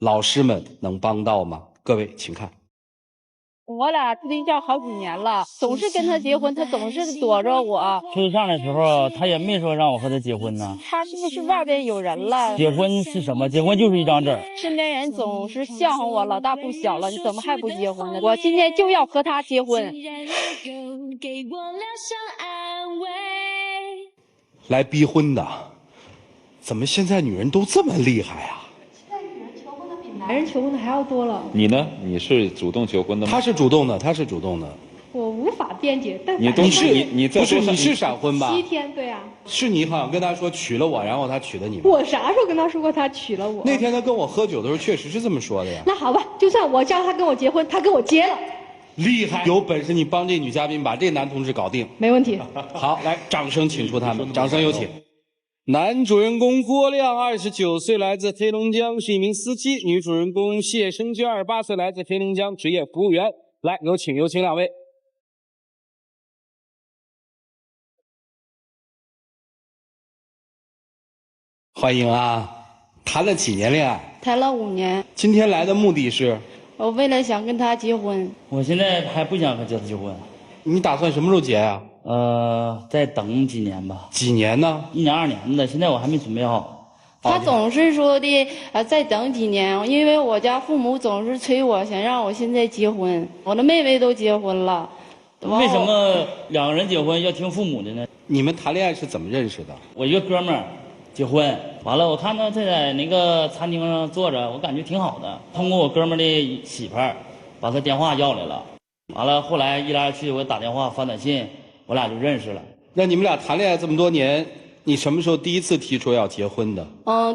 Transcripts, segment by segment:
老师们能帮到吗？各位请看。我俩处对象好几年了，总是跟他结婚，他总是躲着我。处对象的时候，他也没说让我和他结婚呢。他那是外边有人了。结婚是什么？结婚就是一张纸。身边人总是笑话我老大不小了，你怎么还不结婚呢？我今天就要和他结婚。来逼婚的，怎么现在女人都这么厉害啊？男人求婚的还要多了。你呢？你是主动求婚的吗？他是主动的，他是主动的。我无法辩解，但你都是你不是你是闪婚吧？ 7天，对啊。是你好像跟他说娶了我，然后他娶的你吗？我啥时候跟他说过他娶了我？那天他跟我喝酒的时候确实是这么说的呀。那好吧，就算我叫他跟我结婚，他跟我结了。厉害，有本事你帮这女嘉宾把这男同志搞定。没问题。好，来，掌声请出他们，掌声有请。男主人公郭亮29岁，来自黑龙江，是一名司机；女主人公谢生娟28岁，来自黑龙江，职业服务员。来，有请两位。欢迎啊！谈了几年恋爱？谈了5年。今天来的目的是？我为了想跟他结婚。我现在还不想和他结婚。你打算什么时候结呀？再等几年吧。几年呢？1年2年的，现在我还没准备好。他总是说的再等几年，因为我家父母总是催我，想让我现在结婚。我的妹妹都结婚了。为什么2个人结婚要听父母的呢？你们谈恋爱是怎么认识的？我一个哥们儿结婚完了，我看到他在那个餐厅上坐着，我感觉挺好的。通过我哥们儿的媳妇儿把他电话要来了，完了后来一来二去，我打电话发短信，我俩就认识了。那你们俩谈恋爱这么多年，你什么时候第一次提出要结婚的？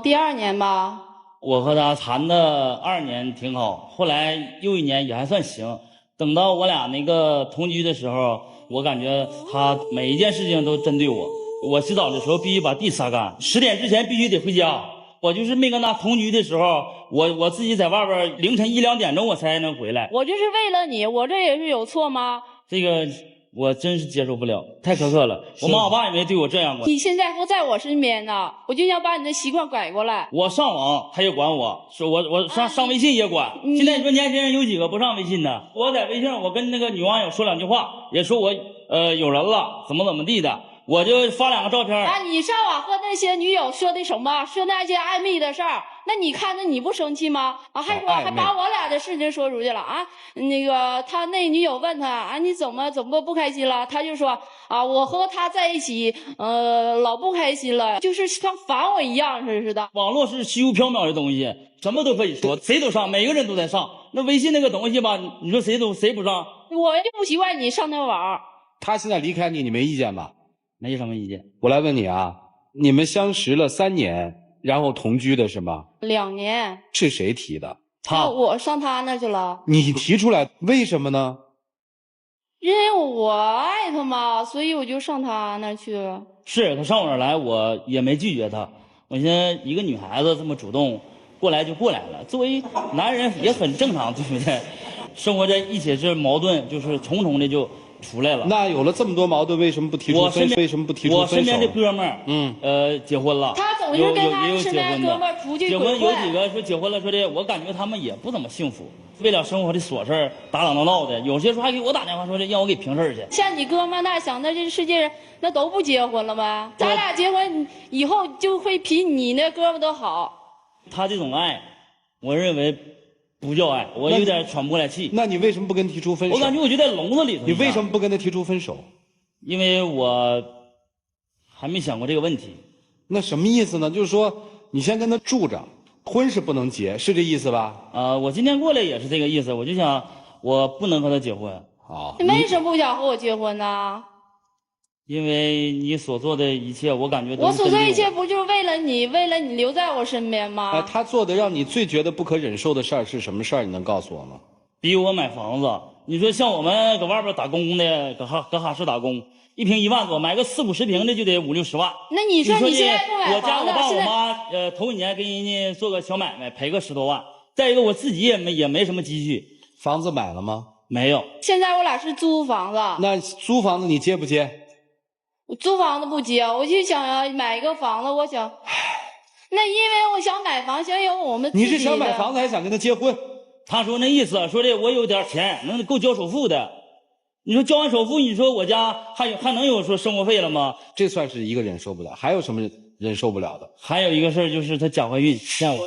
第2年吧。我和他谈的2年挺好，后来又1年也还算行。等到我俩那个同居的时候，我感觉他每一件事情都针对我。我洗澡的时候必须把地擦干，10点之前必须得回家。我就是没跟他同居的时候，我自己在外边凌晨1、2点钟我才能回来。我就是为了你，我这也是有错吗？这个我真是接受不了，太苛刻了。我妈我爸也没对我这样过。你现在不在我身边呢，我就想把你的习惯改过来。我上网他也管我，说我上微信也管。现在你说年轻人有几个不上微信的？我在微信上我跟那个女网友说2句话，也说我有人了，怎么地的。我就发2个照片。你上网和那些女友说的什么？说那些暧昧的事儿，那你看着你不生气吗？还把我俩的事情说出去了啊！那个他那女友问他你怎么不开心了？他就说我和他在一起老不开心了，就是像烦我一样似的。网络是虚无缥缈的东西，什么都可以说，谁都上，每个人都在上。那微信那个东西吧，你说谁不上？我就不习惯你上那网。他现在离开你，你没意见吧？没什么意见。我来问你啊，你们相识了3年，然后同居的是吗？2年。是谁提的？他。我上他那去了。你提出来，为什么呢？因为我爱他嘛，所以我就上他那去了。是他上我那儿来，我也没拒绝他。我现在一个女孩子这么主动过来就过来了，作为男人也很正常，对不对？生活在一起是矛盾，就是重重的就出来了。那有了这么多矛盾，为什么不提出分手？为什么不提出分手？我身边的哥们儿，结婚了。他总是跟他身边哥们儿出去结婚，有几个说结婚了，说的我感觉他们也不怎么幸福，为了生活的琐事打打闹闹的。有些时候还给我打电话说的让我给平事去。像你哥们那想，那这世界上那都不结婚了呗？咱俩结婚以后就会比你那哥们都好。他这种爱，我认为。不叫爱，我有点喘不过来气。那你为什么不跟他提出分手？我感觉我就在笼子里头。你为什么不跟他提出分手？因为我还没想过这个问题。那什么意思呢？就是说你先跟他住着，婚是不能结，是这意思吧？我今天过来也是这个意思，我就想我不能和他结婚。好，你为什么不想和我结婚呢？因为你所做的一切，我感觉都是我所做的一切不就是为了你留在我身边吗？他做的让你最觉得不可忍受的事儿是什么事儿？你能告诉我吗？逼我买房子。你说像我们搁外边打工的，搁哈市打工，1平1万多，买个40、50平的就得5、60万。那你说你现在不买房子，我爸我妈头1年跟人家做个小买卖，赔个10多万。再一个我自己也没什么积蓄。房子买了吗？没有。现在我俩是租房子。那租房子你接不接？我租房子不接，我就想买一个房子，我想，那因为我想买房，想有我们自己的。你是想买房子还想跟他结婚？他说那意思，说的我有点钱，能够交首付的。你说交完首付，你说我家还能有说生活费了吗？这算是一个忍受不了，还有什么忍受不了的？还有一个事儿就是她假怀孕，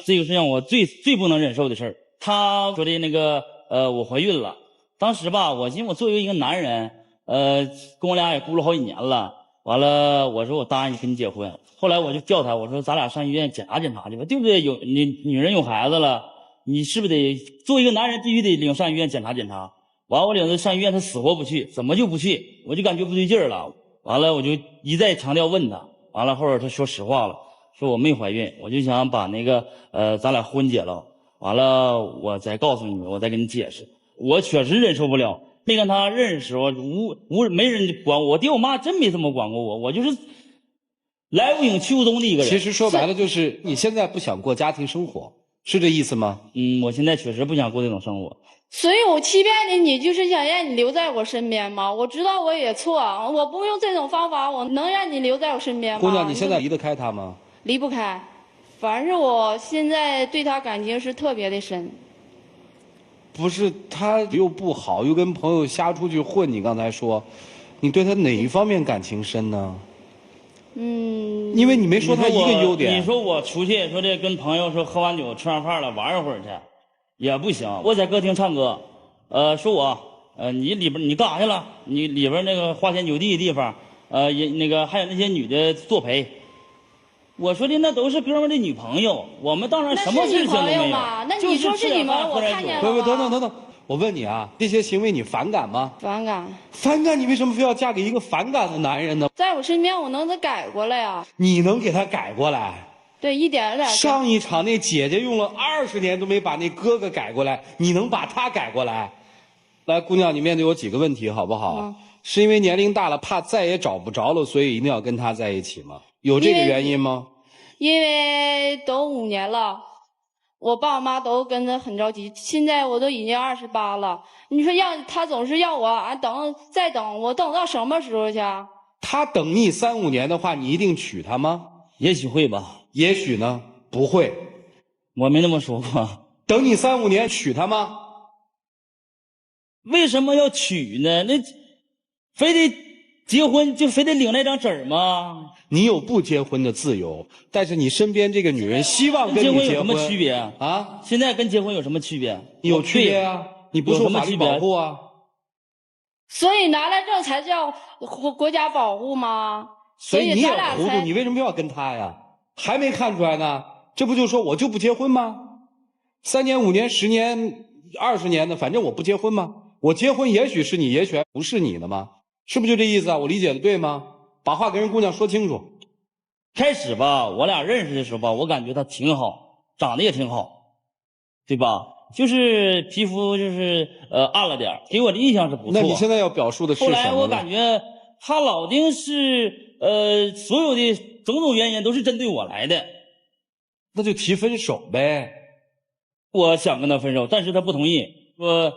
这个是让我最不能忍受的事儿。她说的那个我怀孕了，当时吧，我寻思我作为一个男人，跟我俩也估了好几年了，完了我说我答应跟你结婚，后来我就叫她，我说咱俩上医院检查检查去吧，对不对？你女人有孩子了，你是不是得作为一个男人必须得领上医院检查检查？完了我领她上医院，她死活不去，怎么就不去？我就感觉不对劲儿了。完了我就一再强调问她，完了后来她说实话了，说我没怀孕，我就想把那个咱俩婚结了，完了我再告诉你，我再跟你解释。我确实忍受不了，没跟她认识的时候没人管我，我爹我妈真没这么管过我，我就是来无影去无踪的一个人。其实说白了就是你现在不想过家庭生活，是这意思吗？我现在确实不想过这种生活。所以我欺骗你就是想让你留在我身边吗？我知道我也错，我不用这种方法，我能让你留在我身边吗？姑娘，你现在离得开他吗？离不开，反正我现在对他感情是特别的深。不是，他又不好，又跟朋友瞎出去混。你刚才说，你对他哪一方面感情深呢？因为你没说他一个优点。你说我出去说这跟朋友说喝完酒吃完饭了玩一会儿去，也不行。我在歌厅唱歌，说我你里边你干啥去了？你里边那个花天酒地的地方，也那个还有那些女的作陪。我说的那都是哥们的女朋友，我们当然什么事情都没有。那你说是你们，我看见了吗？不，等，我问你啊，这些行为你反感吗？反感。反感，你为什么非要嫁给一个反感的男人呢？在我身边，我能给他改过来呀。你能给他改过来？对，一点点。上一场那姐姐用了20年都没把那哥哥改过来，你能把他改过来？来，姑娘，你面对我几个问题好不好？是因为年龄大了，怕再也找不着了，所以一定要跟他在一起吗？有这个原因吗？因为都5年了，我爸我妈都跟着很着急。现在我都已经28了，你说他总是要我再等，我等到什么时候去？他等你3、5年的话，你一定娶她吗？也许会吧，也许呢，不会。我没那么说过。等你3、5年娶她吗？为什么要娶呢？那非得结婚就非得领那张纸吗？你有不结婚的自由，但是你身边这个女人希望跟你结婚，有什么区别啊？现在跟结婚有什么区别？有区别啊！你不受法律保护啊！所以拿来证才叫国家保护吗？所以你也糊涂，你为什么要跟他呀？还没看出来呢？这不就说我就不结婚吗？3年、5年、10年、20年的，反正我不结婚吗？我结婚也许是你，也许还不是你的吗？是不是就这意思啊？我理解的对吗？把话跟人姑娘说清楚。开始吧，我俩认识的时候吧，我感觉她挺好，长得也挺好，对吧？就是皮肤就是暗了点，给我的印象是不错。那你现在要表述的是什么呢？后来我感觉她老丁是所有的种种原因都是针对我来的，那就提分手呗。我想跟她分手，但是她不同意，说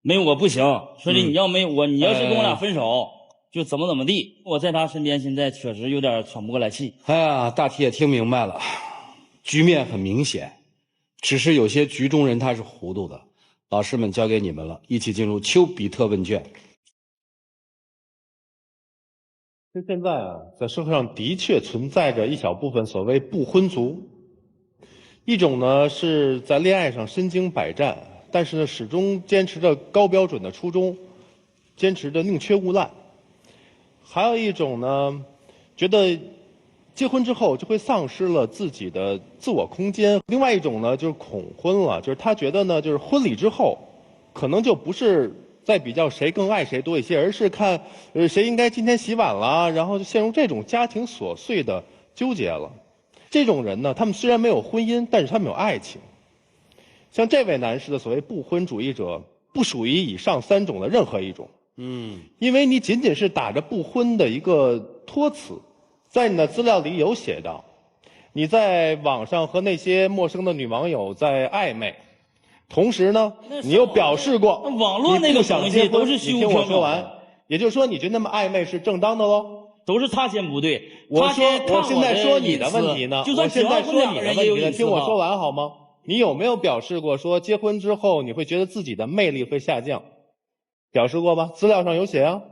没有我不行，说的你要没有我，你要是跟我俩分手。就怎么地，我在他身边现在确实有点喘不过来气。哎呀，大体也听明白了，局面很明显，只是有些局中人他是糊涂的。老师们交给你们了，一起进入丘比特问卷。现在啊，在社会上的确存在着一小部分所谓不婚族，一种呢是在恋爱上身经百战，但是呢始终坚持着高标准的初衷，坚持着宁缺毋滥。还有一种呢，觉得结婚之后就会丧失了自己的自我空间。另外一种呢，就是恐婚了，就是他觉得呢，就是婚礼之后，可能就不是在比较谁更爱谁多一些，而是看谁应该今天洗碗了，然后就陷入这种家庭琐碎的纠结了。这种人呢，他们虽然没有婚姻，但是他们有爱情。像这位男士的所谓不婚主义者，不属于以上3种的任何一种。因为你仅仅是打着不婚的一个托词，在你的资料里有写到，你在网上和那些陌生的女网友在暧昧，同时呢，你又表示过网络那个东西都是虚无缥缈。你听我说完，也就是说，你觉得那么暧昧是正当的喽？都是他先不对。我我现在说你的问题呢，就算我现在说你的问题呢，听听我说完好吗？你有没有表示过说结婚之后你会觉得自己的魅力会下降？表示过吧？资料上有写啊。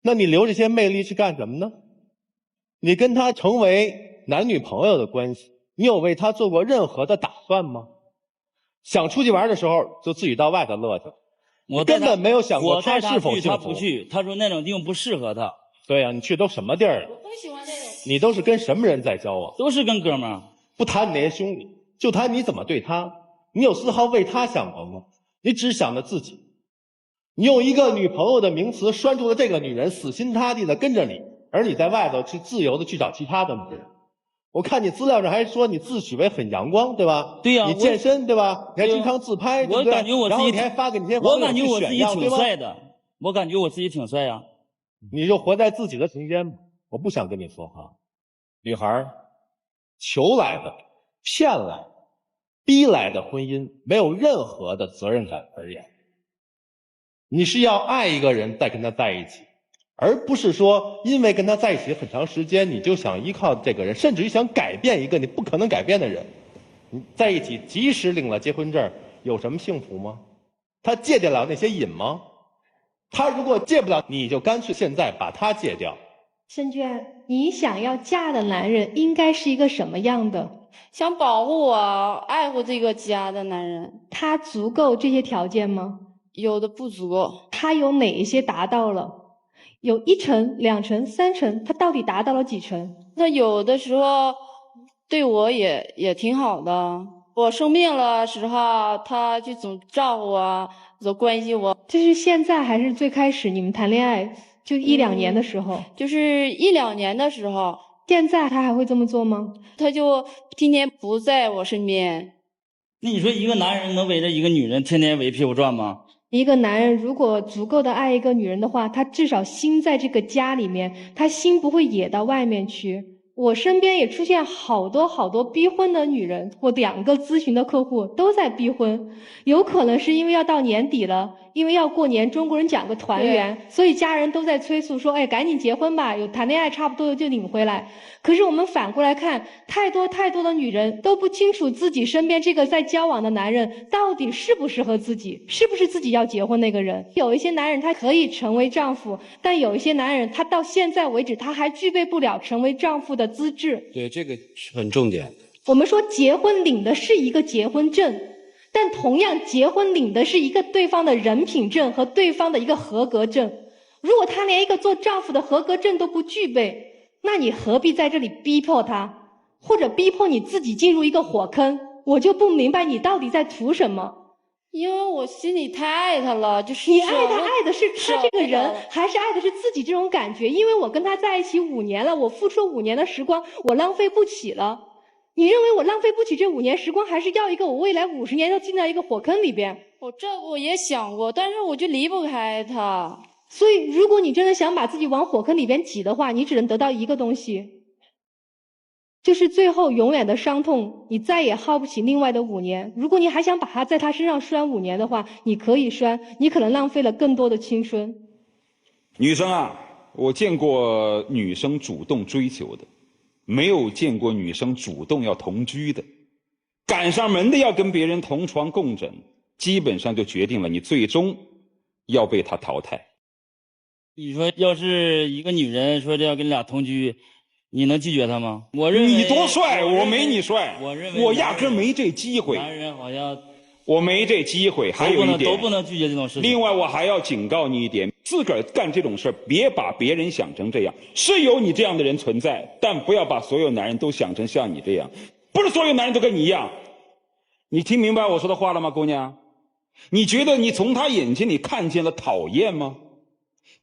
那你留这些魅力去干什么呢？你跟他成为男女朋友的关系，你有为他做过任何的打算吗？想出去玩的时候就自己到外头乐去，我根本没有想过他是否幸福。他不去，他说那种地方不适合他。对呀，你去都什么地儿？我不喜欢这种。你都是跟什么人在交往？都是跟哥们儿。不谈你那些兄弟，就谈你怎么对他。你有丝毫为他想过吗？你只想着自己。你用一个女朋友的名词拴住了这个女人，死心塌地的跟着你，而你在外头去自由的去找其他的女人。我看你资料上还说你自诩为很阳光，对吧？对呀，你健身对吧？你还经常自拍，对不对？我感觉我自己，然后你还发给你些网友去炫耀，我感觉我自己挺帅的，我感觉我自己挺帅呀。你就活在自己的空间吧，我不想跟你说话。女孩求来的、骗来的、逼来的婚姻，没有任何的责任感而言。你是要爱一个人再跟他在一起，而不是说因为跟他在一起很长时间，你就想依靠这个人，甚至于想改变一个你不可能改变的人。你在一起，即使领了结婚证，有什么幸福吗？他戒得了那些瘾吗？他如果戒不了，你就干脆现在把他戒掉。申娟，你想要嫁的男人应该是一个什么样的？想保护我、爱护这个家的男人。他足够这些条件吗？有的不足够。他有哪一些达到了？有1成、2成、3成，他到底达到了几成？他有的时候对我也挺好的。我生病了时候，他就总照顾我，总关心我。这是现在还是最开始你们谈恋爱就1、2年的时候？就是1、2年的时候。现在他还会这么做吗？他就天天不在我身边。那你说一个男人能围着一个女人天天围屁股转吗？一个男人如果足够的爱一个女人的话，他至少心在这个家里面，他心不会野到外面去。我身边也出现好多逼婚的女人，我2个咨询的客户都在逼婚，有可能是因为要到年底了，因为要过年，中国人讲个团圆，所以家人都在催促说，哎，赶紧结婚吧，有谈恋爱差不多就领回来。可是我们反过来看，太多的女人都不清楚自己身边这个在交往的男人到底适不适合自己，是不是自己要结婚那个人。有一些男人他可以成为丈夫，但有一些男人他到现在为止他还具备不了成为丈夫的资质。对，这个是很重点。我们说结婚领的是一个结婚证，但同样结婚领的是一个对方的人品证和对方的一个合格证。如果他连一个做丈夫的合格证都不具备，那你何必在这里逼迫他，或者逼迫你自己进入一个火坑？我就不明白你到底在图什么。因为我心里太爱他了，就是你爱他爱的是他这个人，还是爱的是自己这种感觉？因为我跟他在一起5年了，我付出5年的时光，我浪费不起了。你认为我浪费不起这5年时光，还是要一个我未来50年要进到一个火坑里边？我也想过，但是我就离不开他。所以如果你真的想把自己往火坑里边挤的话，你只能得到一个东西，就是最后永远的伤痛，你再也耗不起另外的5年。如果你还想把它在他身上拴5年的话，你可以拴，你可能浪费了更多的青春。女生啊，我见过女生主动追求的，没有见过女生主动要同居的。赶上门的要跟别人同床共枕，基本上就决定了你最终要被他淘汰。你说要是一个女人说这要跟你俩同居，你能拒绝她吗？我认为你多帅，我没你帅，我认为我压根没这机会。男人好像我没这机会。还有一点都不能拒绝这种事情。另外我还要警告你一点，自个儿干这种事别把别人想成这样。是有你这样的人存在，但不要把所有男人都想成像你这样。不是所有男人都跟你一样。你听明白我说的话了吗，姑娘？你觉得你从他眼睛里看见了讨厌吗？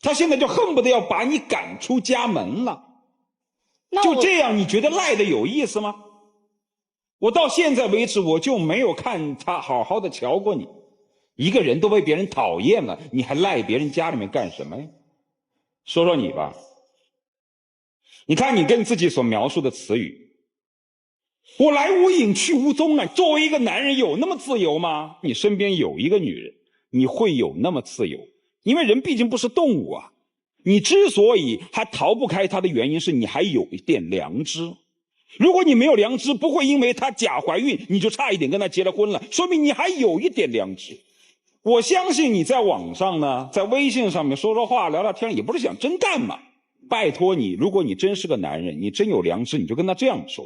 他现在就恨不得要把你赶出家门了。就这样，你觉得赖的有意思吗？我到现在为止，我就没有看他好好的瞧过你。一个人都被别人讨厌了，你还赖别人家里面干什么呀？说说你吧。你看你跟自己所描述的词语，我来无影去无踪啊。作为一个男人有那么自由吗？你身边有一个女人，你会有那么自由？因为人毕竟不是动物啊。你之所以还逃不开他的原因是你还有一点良知。如果你没有良知，不会因为她假怀孕你就差一点跟她结了婚了，说明你还有一点良知。我相信你在网上呢，在微信上面说说话聊聊天，也不是想真干嘛。拜托你，如果你真是个男人，你真有良知，你就跟他这样说。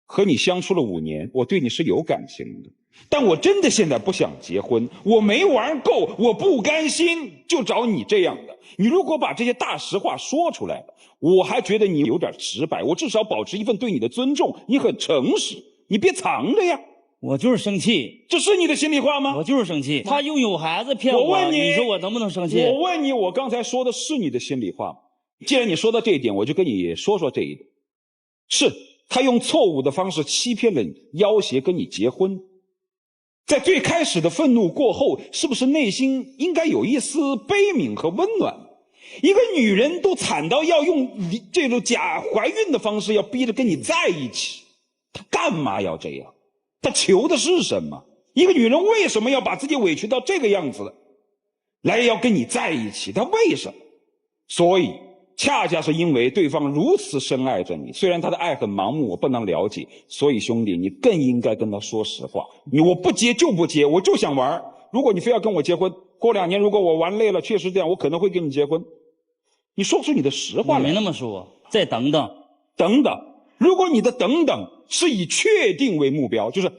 和你相处了5年，我对你是有感情的，但我真的现在不想结婚，我没玩够，我不甘心，就找你这样的。你如果把这些大实话说出来了，我还觉得你有点直白，我至少保持一份对你的尊重，你很诚实，你别藏着呀。我就是生气，这是你的心里话吗？我就是生气。他又有孩子骗我，我问你，你说我能不能生气？我问你，我刚才说的是你的心里话吗？既然你说到这一点，我就跟你说说这一点。是他用错误的方式欺骗了你，要挟跟你结婚。在最开始的愤怒过后，是不是内心应该有一丝悲悯和温暖？一个女人都惨到要用这种假怀孕的方式要逼着跟你在一起，她干嘛要这样？她求的是什么？一个女人为什么要把自己委屈到这个样子来要跟你在一起？她为什么？所以恰恰是因为对方如此深爱着你，虽然他的爱很盲目，我不能了解，所以兄弟，你更应该跟他说实话。我不结就不结，我就想玩。如果你非要跟我结婚，过2年如果我玩累了，确实这样，我可能会跟你结婚。你说不出你的实话来。我没那么说，再等等。等等，如果你的等等是以确定为目标，就是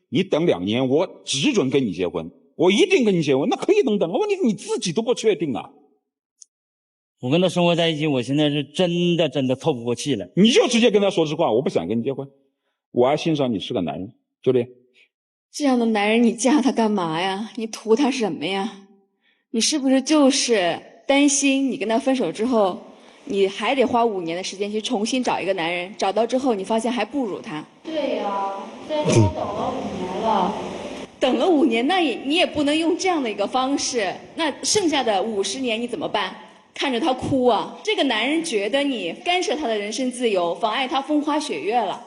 你等2年，我只准跟你结婚，我一定跟你结婚，那可以等等。问题是你自己都不确定啊。我跟他生活在一起，我现在是真的透不过气来。你就直接跟他说实话，我不想跟你结婚，我还欣赏你是个男人，就这样。这样的男人你嫁他干嘛呀？你图他什么呀？你是不是就是担心你跟他分手之后，你还得花5年的时间去重新找一个男人，找到之后你发现还不如他？对呀，虽然说等了5年了，等了5年，那你也不能用这样的一个方式，那剩下的50年你怎么办？看着他哭啊！这个男人觉得你干涉他的人身自由，妨碍他风花雪月了，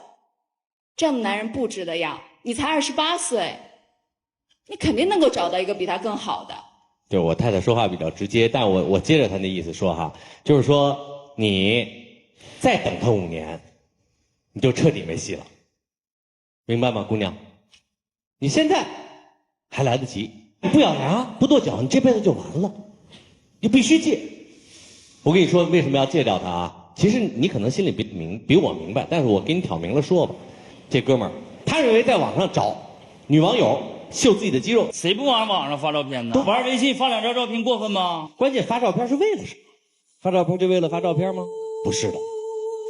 这样的男人不值得要。你才28岁，你肯定能够找到一个比他更好的。就是我太太说话比较直接，但我接着她那意思说哈，就是说你再等他5年，你就彻底没戏了，明白吗，姑娘？你现在还来得及，你不咬牙不跺脚，你这辈子就完了，你必须戒。我跟你说为什么要戒掉他啊？其实你可能心里比我明白，但是我给你挑明了说吧。这哥们儿他认为在网上找女网友秀自己的肌肉，谁不往网上发照片呢？都玩微信发2张照片过分吗？关键发照片是为了什么？发照片就为了发照片吗？不是的，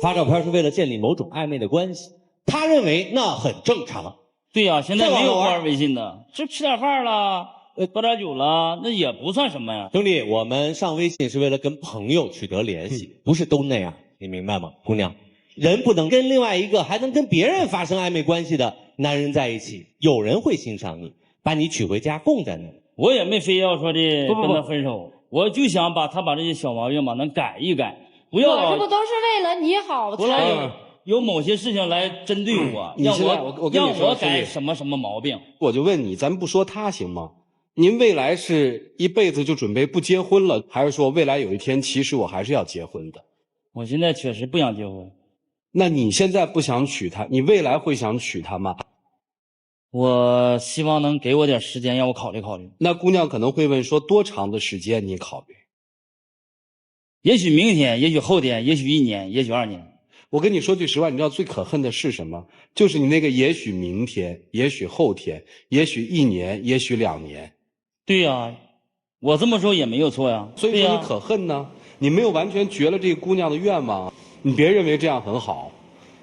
发照片是为了建立某种暧昧的关系。他认为那很正常。对呀，现在没有玩微信的，就吃点饭了，喝点酒了，那也不算什么呀。兄弟，我们上微信是为了跟朋友取得联系，不是都那样，你明白吗？姑娘，人不能跟另外一个还能跟别人发生暧昧关系的男人在一起，有人会欣赏你，把你娶回家供在那里。我也没非要说的跟他分手，我就想把这些小毛病吧能改一改，不要我这不都是为了你好才有某些事情来针对我，让我改什么毛病。我就问你，咱不说他行吗？您未来是一辈子就准备不结婚了，还是说未来有一天其实我还是要结婚的？我现在确实不想结婚。那你现在不想娶她，你未来会想娶她吗？我希望能给我点时间，让我考虑考虑。那姑娘可能会问说，多长的时间你考虑？也许明天，也许后天，也许1年，也许2年。我跟你说句实话，你知道最可恨的是什么？就是你那个也许明天，也许后天，也许1年，也许2年。对呀，我这么说也没有错呀。所以说你可恨呢，你没有完全绝了这个姑娘的愿望，你别认为这样很好，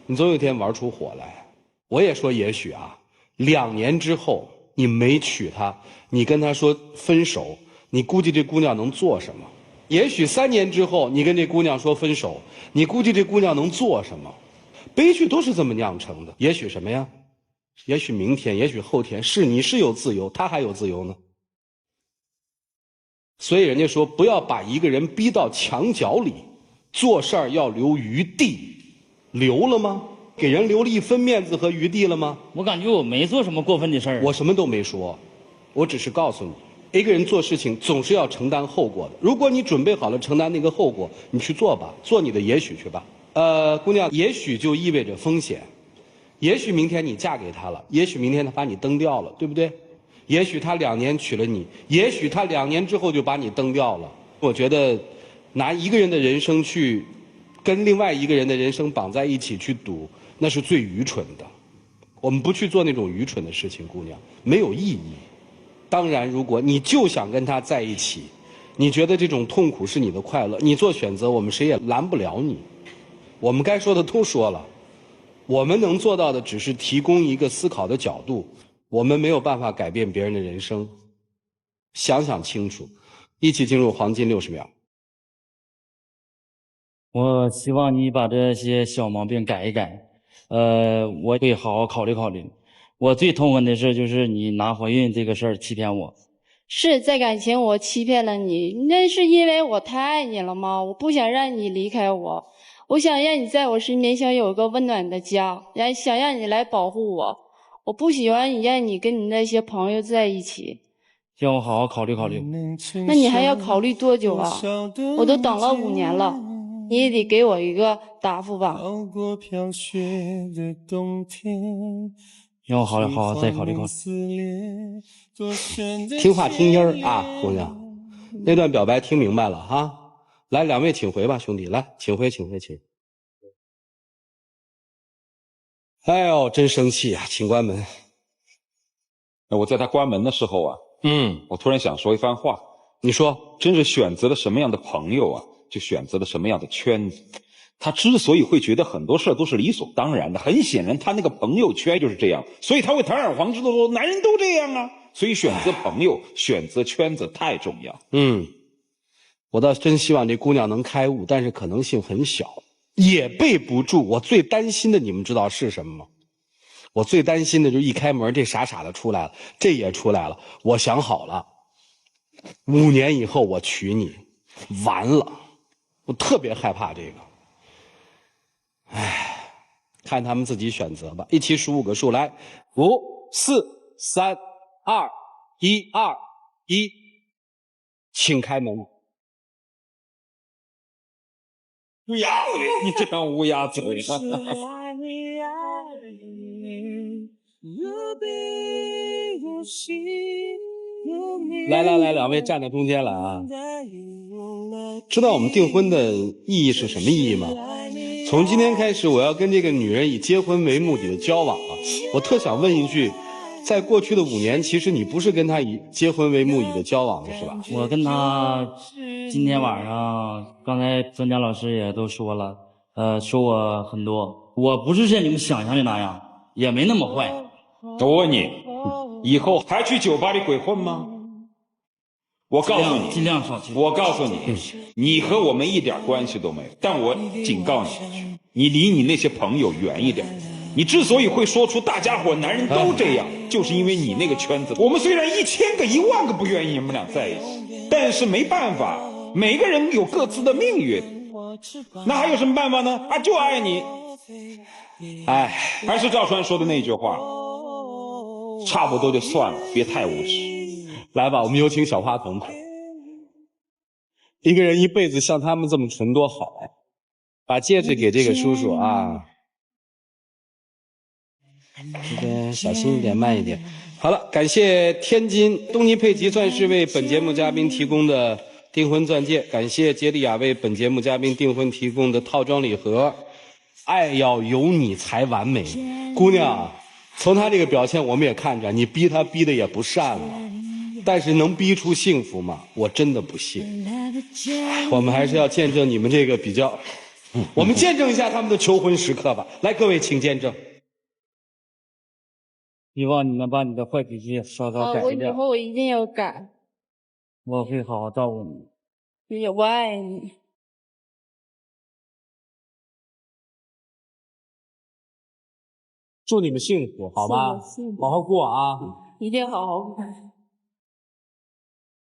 你总有一天玩出火来。我也说也许啊，2年之后你没娶她，你跟她说分手，你估计这姑娘能做什么？也许3年之后你跟这姑娘说分手，你估计这姑娘能做什么？悲剧都是这么酿成的。也许什么呀？也许明天，也许后天，是你是有自由，她还有自由呢。所以人家说不要把一个人逼到墙角里，做事儿要留余地。留了吗？给人留了1分面子和余地了吗？我感觉我没做什么过分的事儿。我什么都没说，我只是告诉你，一个人做事情总是要承担后果的。如果你准备好了承担那个后果，你去做吧，做你的也许去吧。姑娘，也许就意味着风险。也许明天你嫁给他了，也许明天他把你蹬掉了，对不对？也许他2年娶了你，也许他2年之后就把你蹬掉了。我觉得，拿一个人的人生去跟另外一个人的人生绑在一起去赌，那是最愚蠢的。我们不去做那种愚蠢的事情，姑娘，没有意义。当然，如果你就想跟他在一起，你觉得这种痛苦是你的快乐，你做选择，我们谁也拦不了你。我们该说的都说了，我们能做到的只是提供一个思考的角度，我们没有办法改变别人的人生。想想清楚，一起进入黄金60秒。我希望你把这些小毛病改一改，我会好好考虑考虑。我最痛恨的事就是你拿怀孕这个事儿欺骗我。是在感情我欺骗了你，那是因为我太爱你了吗？我不想让你离开我，我想让你在我身边，想有个温暖的家，想让你来保护我。我不喜欢你让你跟你那些朋友在一起。让我好好考虑考虑。那你还要考虑多久啊？我都等了5年了，你也得给我一个答复吧。让我好好再考虑考虑。听话听音儿啊，姑娘，那段表白听明白了哈。来，2位请回吧，兄弟，来，请回，请回，请。哎呦，真生气啊，请关门。我在他关门的时候啊，我突然想说一番话。你说，真是选择了什么样的朋友啊，就选择了什么样的圈子。他之所以会觉得很多事都是理所当然的，很显然他那个朋友圈就是这样，所以他会堂而皇之的说男人都这样啊。所以选择朋友、选择圈子太重要。我倒真希望这姑娘能开悟，但是可能性很小，也备不住。我最担心的，你们知道是什么吗？我最担心的就是一开门，这傻傻的出来了，这也出来了。我想好了，5年以后我娶你，完了，我特别害怕这个。唉，看他们自己选择吧。一起数5个数，来，5、4、3、2、1、2、1，请开门。乌鸦嘴，你这张乌鸦嘴啊！来来来，2位站在中间来啊！知道我们订婚的意义是什么意义吗？从今天开始，我要跟这个女人以结婚为目的的交往了。我特想问一句，在过去的5年，其实你不是跟她以结婚为目的的交往的是吧？我跟她今天晚上，刚才专家老师也都说了，说我很多，我不是像你们想象的那样，也没那么坏。我问你，以后还去酒吧里鬼混吗？我告诉你，尽量少去。我告诉你，你和我们一点关系都没有。但我警告你，你离你那些朋友远一点。你之所以会说出大家伙男人都这样，就是因为你那个圈子。我们虽然1000个、10000个不愿意你们俩在一起，但是没办法，每个人有各自的命运。那还有什么办法呢？就爱你。哎，还是赵川说的那句话，差不多就算了，别太无耻。来吧，我们有请小花童。一个人一辈子像他们这么纯多好，把戒指给这个叔叔啊。这边小心一点，慢一点。好了，感谢天津东尼佩吉钻石为本节目嘉宾提供的订婚钻戒，感谢杰利亚为本节目嘉宾订婚提供的套装礼盒。爱要有你才完美，姑娘，从她这个表现我们也看着，你逼她逼的也不善了。但是能逼出幸福吗？我真的不信。我们还是要见证你们这个比较，我们见证一下他们的求婚时刻吧。来，各位请见证。希望你们把你的坏脾气稍稍改一点。我以后我一定要改。我会好好照顾你。我爱你。祝你们幸福，好吧？好好过啊！一定好好过。